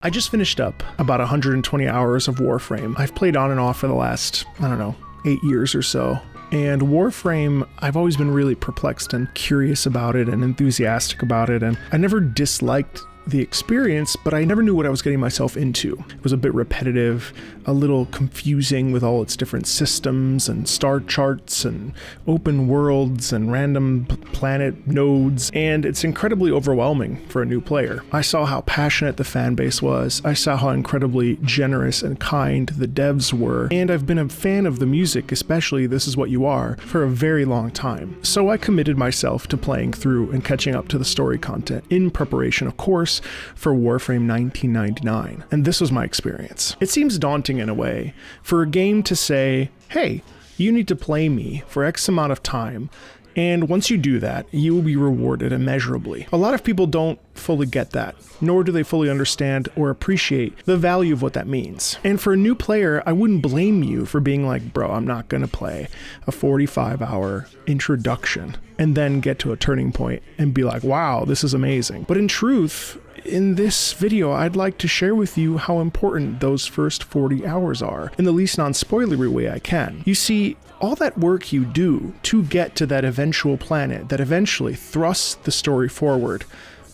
I just finished up about 120 hours of Warframe. I've played on and off for the last, 8 years or so. And Warframe, I've always been really perplexed and curious about it and enthusiastic about it. And I never disliked the experience, but I never knew what I was getting myself into. It was a bit repetitive, a little confusing with all its different systems and star charts and open worlds and random planet nodes, and it's incredibly overwhelming for a new player. I saw how passionate the fan base was, I saw how incredibly generous and kind the devs were, and I've been a fan of the music, especially This Is What You Are, for a very long time. So I committed myself to playing through and catching up to the story content, in preparation, of course, for Warframe 1999. And this was my experience. It seems daunting in a way for a game to say, hey, you need to play me for X amount of time, and once you do that, you will be rewarded immeasurably. A lot of people don't fully get that, nor do they fully understand or appreciate the value of what that means. And for a new player, I wouldn't blame you for being like, bro, I'm not gonna play a 45-hour introduction and then get to a turning point and be like, wow, this is amazing. But in truth, in this video, I'd like to share with you how important those first 40 hours are in the least non-spoilery way I can. You see, all that work you do to get to that eventual planet that eventually thrusts the story forward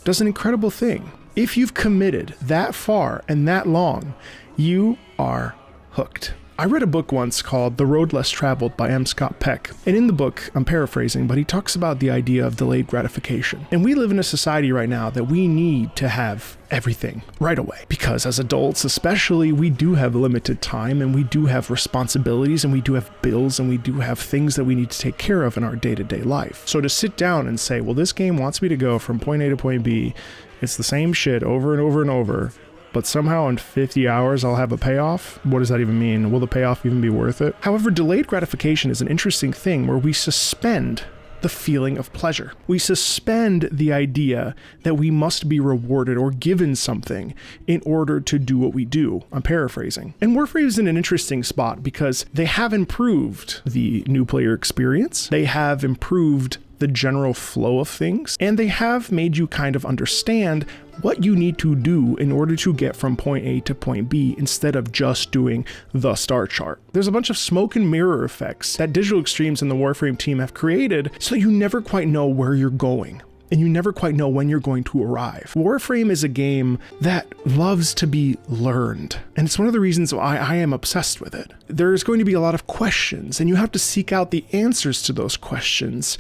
does an incredible thing. If you've committed that far and that long, you are hooked. I read a book once called The Road Less Traveled by M. Scott Peck. And in the book, I'm paraphrasing, but he talks about the idea of delayed gratification. And we live in a society right now that we need to have everything right away. Because as adults especially, we do have limited time, and we do have responsibilities, and we do have bills, and we do have things that we need to take care of in our day-to-day life. So to sit down and say, well, this game wants me to go from point A to point B, it's the same shit over and over and over, but somehow in 50 hours I'll have a payoff? What does that even mean? Will the payoff even be worth it? However, delayed gratification is an interesting thing where we suspend the feeling of pleasure. We suspend the idea that we must be rewarded or given something in order to do what we do. I'm paraphrasing. And Warframe is in an interesting spot because they have improved the new player experience. They have improved the general flow of things, and they have made you kind of understand what you need to do in order to get from point A to point B instead of just doing the star chart. There's a bunch of smoke and mirror effects that Digital Extremes and the Warframe team have created, so you never quite know where you're going, and you never quite know when you're going to arrive. Warframe is a game that loves to be learned, and it's one of the reasons why I am obsessed with it. There's going to be a lot of questions, and you have to seek out the answers to those questions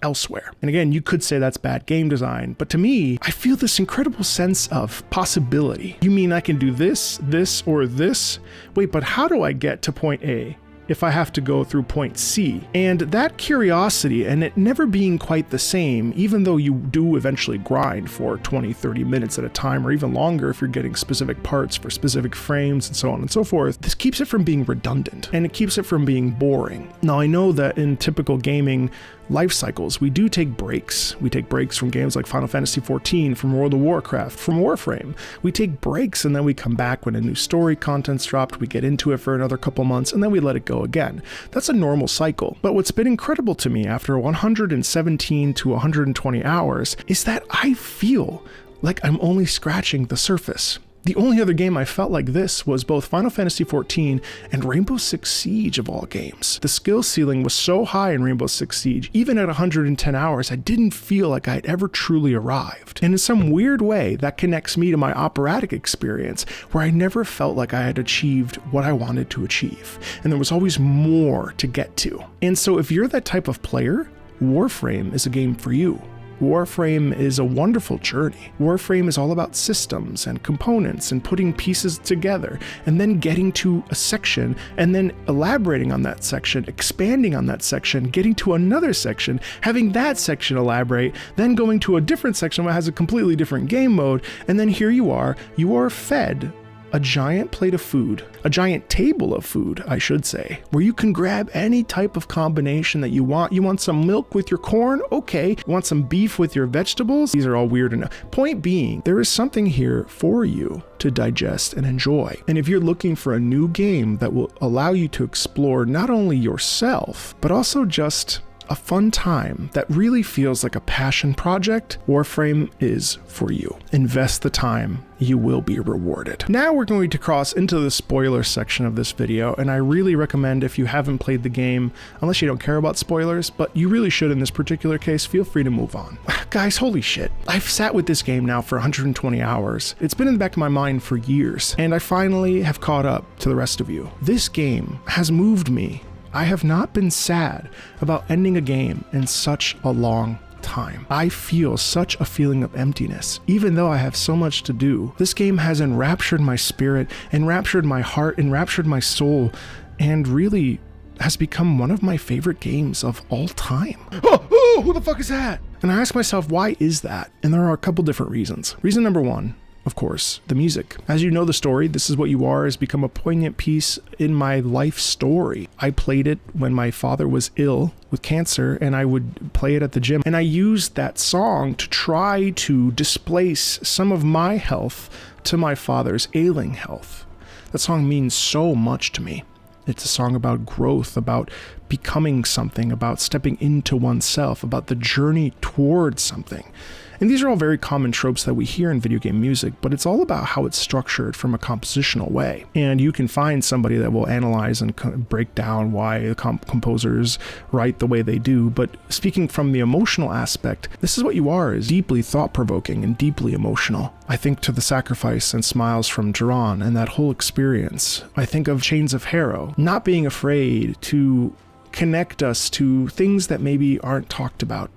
elsewhere. And again, you could say that's bad game design, but to me, I feel this incredible sense of possibility. You mean I can do this, this, or this? Wait, but how do I get to point A if I have to go through point C? And that curiosity and it never being quite the same, even though you do eventually grind for 20, 30 minutes at a time, or even longer if you're getting specific parts for specific frames and so on and so forth, this keeps it from being redundant and it keeps it from being boring. Now, I know that in typical gaming life cycles, we do take breaks. We take breaks from games like Final Fantasy XIV, from World of Warcraft, from Warframe. We take breaks and then we come back when a new story content's dropped, we get into it for another couple months, and then we let it go again. That's a normal cycle. But what's been incredible to me after 117 to 120 hours is that I feel like I'm only scratching the surface. The only other game I felt like this was both Final Fantasy XIV and Rainbow Six Siege of all games. The skill ceiling was so high in Rainbow Six Siege, even at 110 hours, I didn't feel like I'd ever truly arrived. And in some weird way, that connects me to my operatic experience, where I never felt like I had achieved what I wanted to achieve. And there was always more to get to. And so if you're that type of player, Warframe is a game for you. Warframe is a wonderful journey. Warframe is all about systems and components and putting pieces together and then getting to a section and then elaborating on that section, expanding on that section, getting to another section, having that section elaborate, then going to a different section that has a completely different game mode, and then here you are fed a giant plate of food, a giant table of food, I should say, where you can grab any type of combination that you want. You want some milk with your corn? Okay. You want some beef with your vegetables? These are all weird enough. Point being, there is something here for you to digest and enjoy. And if you're looking for a new game that will allow you to explore not only yourself, but also just a fun time that really feels like a passion project, Warframe is for you. Invest the time, you will be rewarded. Now we're going to cross into the spoiler section of this video, and I really recommend, if you haven't played the game, unless you don't care about spoilers, but you really should in this particular case, feel free to move on. Guys, holy shit. I've sat with this game now for 120 hours. It's been in the back of my mind for years, and I finally have caught up to the rest of you. This game has moved me. I have not been sad about ending a game in such a long time. I feel such a feeling of emptiness, even though I have so much to do. This game has enraptured my spirit, enraptured my heart, enraptured my soul, and really has become one of my favorite games of all time. Oh, who the fuck is that? And I ask myself, why is that? And there are a couple different reasons. Reason number one, of course, the music. As you know the story, This Is What You Are has become a poignant piece in my life story. I played it when my father was ill with cancer, and I would play it at the gym. And I used that song to try to displace some of my health to my father's ailing health. That song means so much to me. It's a song about growth, about becoming something, about stepping into oneself, about the journey towards something. And these are all very common tropes that we hear in video game music, but it's all about how it's structured from a compositional way. And you can find somebody that will analyze and break down why the composers write the way they do. But speaking from the emotional aspect, This Is What You Are is deeply thought-provoking and deeply emotional. I think to the sacrifice and smiles from Duran and that whole experience. I think of Chains of Harrow, not being afraid to connect us to things that maybe aren't talked about.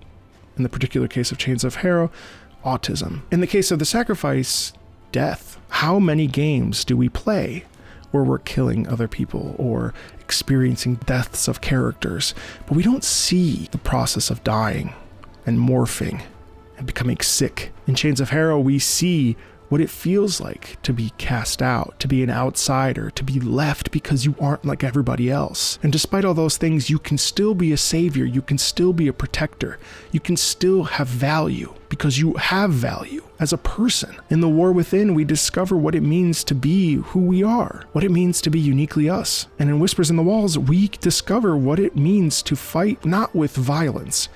In the particular case of Chains of Harrow, autism. In the case of The Sacrifice, death. How many games do we play where we're killing other people or experiencing deaths of characters, but we don't see the process of dying and morphing and becoming sick? In Chains of Harrow, we see what it feels like to be cast out, to be an outsider, to be left because you aren't like everybody else. And despite all those things, you can still be a savior, you can still be a protector, you can still have value because you have value as a person. In The War Within, we discover what it means to be who we are, what it means to be uniquely us. And in Whispers in the Walls, we discover what it means to fight not with violence,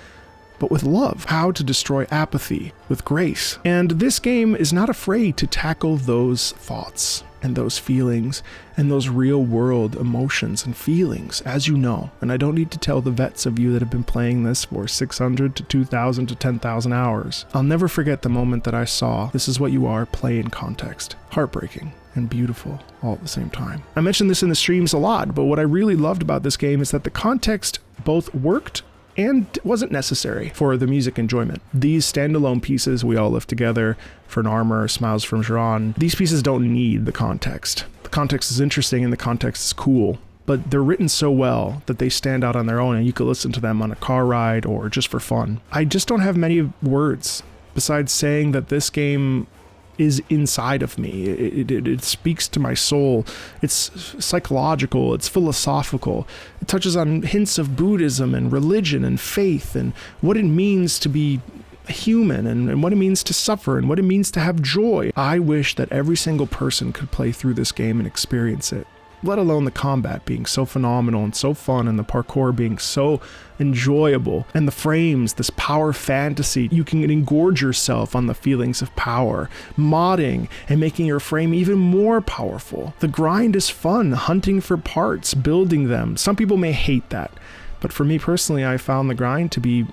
but with love, how to destroy apathy with grace. And this game is not afraid to tackle those thoughts and those feelings and those real world emotions and feelings, as you know. And I don't need to tell the vets of you that have been playing this for 600 to 2,000 to 10,000 hours. I'll never forget the moment that I saw This Is What You Are play in context. Heartbreaking and beautiful all at the same time. I mentioned this in the streams a lot, but what I really loved about this game is that the context both worked and wasn't necessary for the music enjoyment. These standalone pieces, We All Live Together, For an Armor, Smiles from Jiran, these pieces don't need the context. The context is interesting and the context is cool, but they're written so well that they stand out on their own and you could listen to them on a car ride or just for fun. I just don't have many words besides saying that this game is inside of me. It speaks to my soul. It's psychological, it's philosophical. It touches on hints of Buddhism and religion and faith and what it means to be human and what it means to suffer and what it means to have joy. I wish that every single person could play through this game and experience it, let alone the combat being so phenomenal and so fun and the parkour being so enjoyable and the frames, this power fantasy. You can engorge yourself on the feelings of power, modding and making your frame even more powerful. The grind is fun, hunting for parts, building them. Some people may hate that, but for me personally, I found the grind to be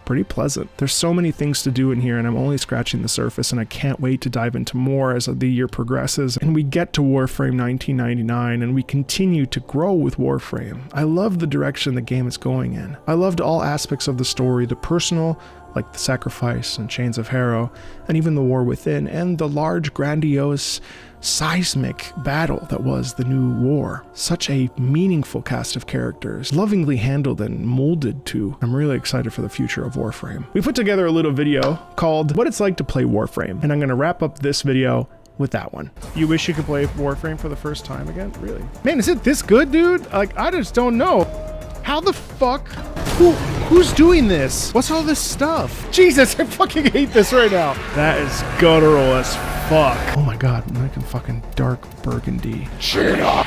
pretty pleasant. There's so many things to do in here and I'm only scratching the surface, and I can't wait to dive into more as the year progresses and we get to Warframe 1999 and we continue to grow with Warframe. I love the direction the game is going in. I loved all aspects of the story, the personal, like The Sacrifice and Chains of Harrow, and even The War Within, and the large, grandiose, seismic battle that was the new war. Such a meaningful cast of characters, lovingly handled and molded to. I'm really excited for the future of Warframe. We put together a little video called What It's Like to Play Warframe, and I'm gonna wrap up this video with that one. You wish you could play Warframe for the first time again? Really? Man, is it this good, dude? Like, I just don't know. How the fuck? Who's doing this? What's all this stuff? Jesus, I fucking hate this right now. That is guttural as fuck? Oh my god, I'm making fucking dark burgundy. China!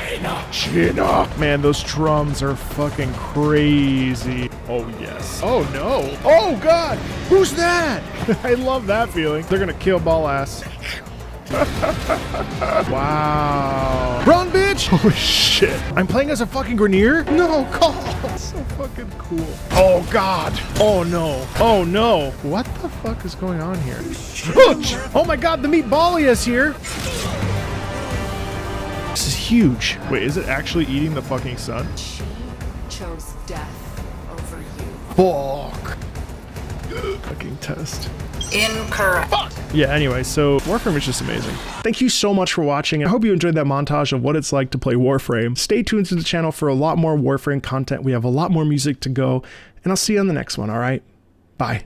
Man, those drums are fucking crazy. Oh yes. Oh no. Oh god! Who's that? I love that feeling. They're gonna kill ball ass. Wow. Run, bitch! Holy shit. I'm playing as a fucking Grenier? No, call. So fucking cool. Oh god. Oh no. Oh no. What the fuck is going on here? Oh my god, the Meatball is here. This is huge. Wait, is it actually eating the fucking sun? She chose death over you. Fuck. Fucking test. Incorrect. Fuck. Yeah, anyway, so Warframe is just amazing. Thank you so much for watching. I hope you enjoyed that montage of what it's like to play Warframe. Stay tuned to the channel for a lot more Warframe content. We have a lot more music to go, and I'll see you on the next one, all right? Bye.